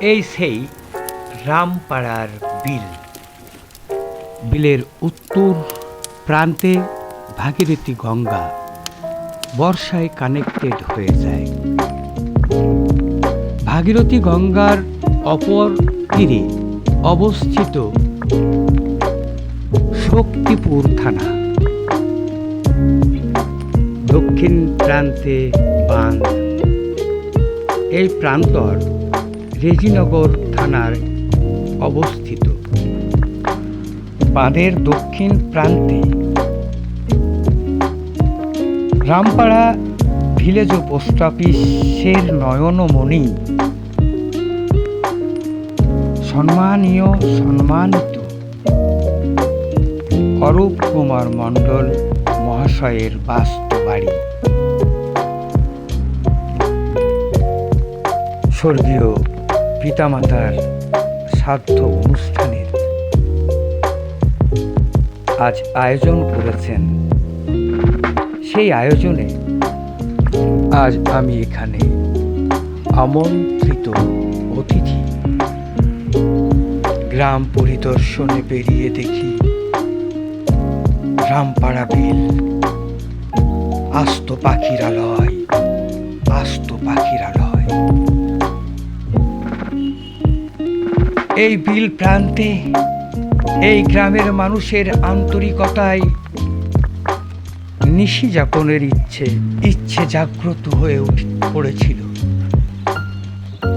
এই সেই রামপাড়ার বিল। বিলের উত্তর প্রান্তে ভাগীরথী গঙ্গা বর্ষায় কানেক্টেড হয়ে যায়। ভাগীরথী গঙ্গার অপর তীরে অবস্থিত শক্তিপুর থানা। দক্ষিণ প্রান্তে বাঁধ। এই প্রান্তর রেজিনগর থানার অবস্থিত। বাঁধের দক্ষিণ প্রান্তে রামপাড়া ভিলেজ ও পোস্ট অফিসের নয়নমণি সম্মানিত অরূপ কুমার মণ্ডল মহাশয়ের বাস্তু বাড়ি। স্বর্গীয় পিতামাতার শ্রাদ্ধ অনুষ্ঠানের আজ আয়োজন করেছেন। সেই আয়োজনে আজ আমি এখানে আমন্ত্রিত অতিথি। গ্রাম পরিদর্শনে বেরিয়ে দেখি রামপাড়া বিল আস্ত পাখিরালয়, আস্ত পাখিরালয়। এই বিল প্রান্তে এই গ্রামের মানুষের আন্তরিকতায় নিশি যাপনের ইচ্ছে জাগ্রত হয়ে পড়েছিল।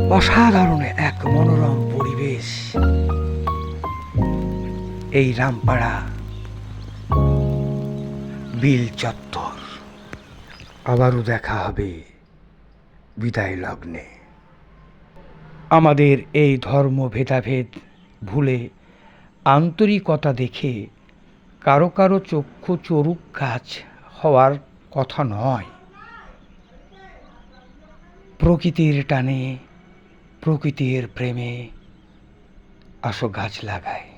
অসাধারণ এক মনোরম পরিবেশ এই রামপাড়া বিল চত্বর। আবারও দেখা হবে বিদায় লগ্নে। আমাদের এই ধর্ম ভেদাভেদ ভুলে আন্তরিকতা দেখে কারো কারো চক্ষু চরুক গাছ হওয়ার কথা নয়। প্রকৃতির টানে, প্রকৃতির প্রেমে আসো গাছ লাগায়।